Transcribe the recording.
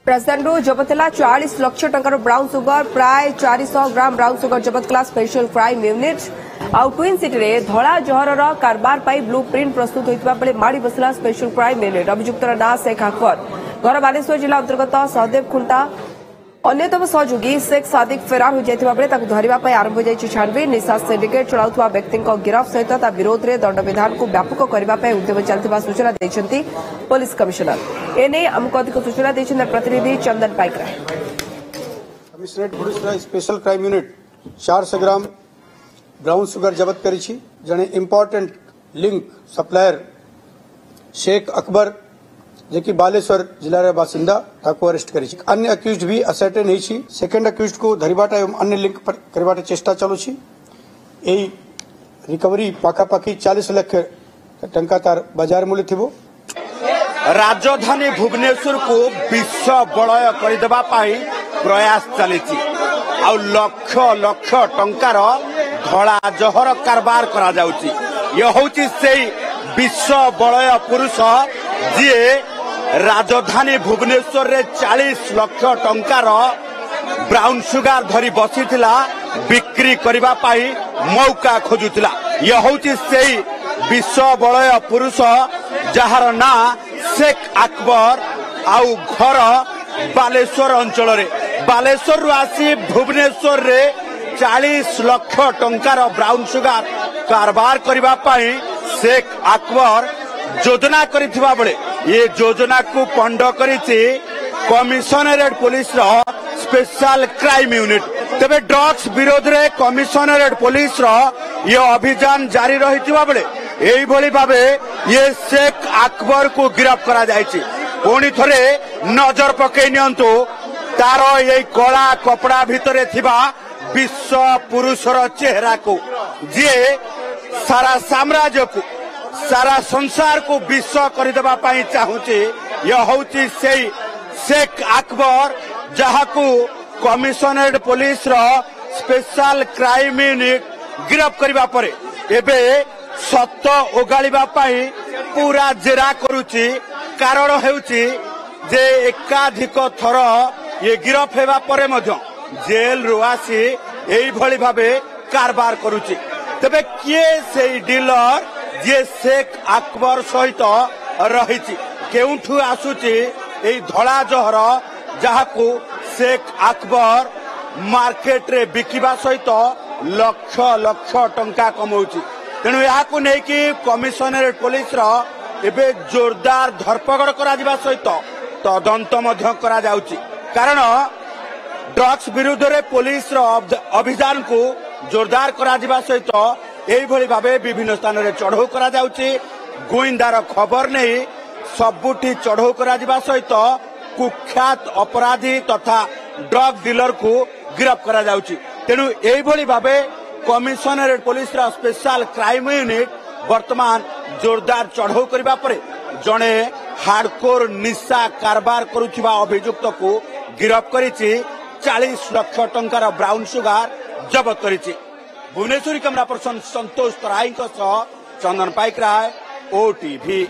राजधानी जबत है 40 lakh टंकार brown sugar प्राय 400 ग्राम ब्राउन सुगर जबत कला स्पेशल क्राइम यूनिट आउ ट्विन सिटी रे धड़ा जहर कारबार पाई ब्लू प्रिंट प्रस्तुत होता बेले माड़ी बसला स्पेशल क्राइम यूनिट अभियुक्तर ना शेख अकबर घर बालेश्वर जिला अंतर्गत सहदेव खुंटा अन्यतम सहयोगी शेख सादिक फेरार हो जाता बेले धरने आरंभ हो छानबीन निशा सिंडिकेट चलाउଥିବା व्यक्ति गिरफ सहित ता विरोध में दंड विधान को व्यापक करने उद्यम चलता सूचना देते पुलिस कमिशनर एने आमको अधिक सूचना देते प्रतिनिधि Chandan Paikaray. Commissionerate police special crime unit 400 gram brown sugar जबत करी जड़े important link supplier Sheikh Akbar जे कि बालेश्वर जिला बासिंदा ताको अरेस्ट करी अन्य अक्यूज भी असर्टेन होई सेकेंड अक्यूज को धरिबाटा एवं अन्य लिंक करबाटा चेष्टा चलू रिकवरी पाखापाखि 40 लाख टंका तार बाजार मूल्य थिबो। राजधानी भुवनेश्वर को विश्व बलय करदेबा पाई प्रयास चली लक्ष लक्ष टंकार धड़ा जहर कारबार करा जाउची। ये होची से विश्व बलय पुरुष जी राजधानी भुवनेश्वर रे 40 लाख टंकार ब्राउन सुगर धरी बसीथिला बिक्री करबा पाई मौका खोजुतिला। ये होची से विश्व बलय पुरुष जहार ना शेख अकबर आउ घर बालेश्वर अंचल रे बालेश्वर रु आसी भुवनेश्वर रे 40 लाख टंकार ब्राउन सुगर कारबार करबा पाई शेख अकबर योजना करिथिबा बेले ये योजना को पंड करिछि कमिशनरेट पुलिस रो स्पेशल क्राइम यूनिट। तबे ड्रग्स विरोध रे कमिशनरेट पुलिस रो ये अभियान जारी रहिथिबा बेले एई भली भाबे ये शेख अकबर को गिरफ्त करा जायछि। पुणी थरे नजर पकई नियंतु तार ये कला कपड़ा भितरे थिबा विश्व पुरुषर चेहरा को जे सारा साम्राज्य को सारा संसार को विश्व करदेबा पाई चाहूची। यह होची से शेख अकबर जहा को कमिशनरेट पुलिस रो स्पेशल क्राइम यूनिट गिरफ्त करबा परे एबे सत ओगालिबा पाई पूरा जेरा करूची। कारण हेउची जे एकाधिक थर ये गिरफ्त हेबा परे मध्य जेल रु आसी एई भली भाबे कारबार करूची। तबे किए से डीलर जे शेख अकबर सहित रही केउठू आसुची एई धड़ा जहर जहाकू शेख अकबर मार्केट रे बिकिबा सहित लक्ष लक्ष टंका कमाउची। तेणु याकू नै कि कमिशनरेट पुलिस रो एबे जोरदार धरपकड़ करा जिबा सहित तदंत मध्य करा जाउची। कारण ड्रग्स विरुद्ध रे पुलिस रो अभियान को जोरदार करा जिबा सहित एई भली भाबे विभिन्न स्थान रे चढ़ाऊ करा जाउची। गोइंदार खबर नहीं सबुठी चढ़ाऊ करा जिबा सहित कुख्यात अपराधी तथा ड्रग डीलर को गिरफ्त करा जाउची। तेणु एई भली भाबे कमिशनरेट पुलिस रा स्पेशल क्राइम यूनिट वर्तमान जोरदार चढ़ाऊ करबा परे जणे हार्डकोर निशा कारबार करुथिबा अभियुक्त को गिरफ्त करिछि। 40 लाख टंकार ब्राउन सुगर जब्त करिछि। भुवनेश्वरी कैमरा पर्सन संतोष तराई चंदन पाइकराय OTV।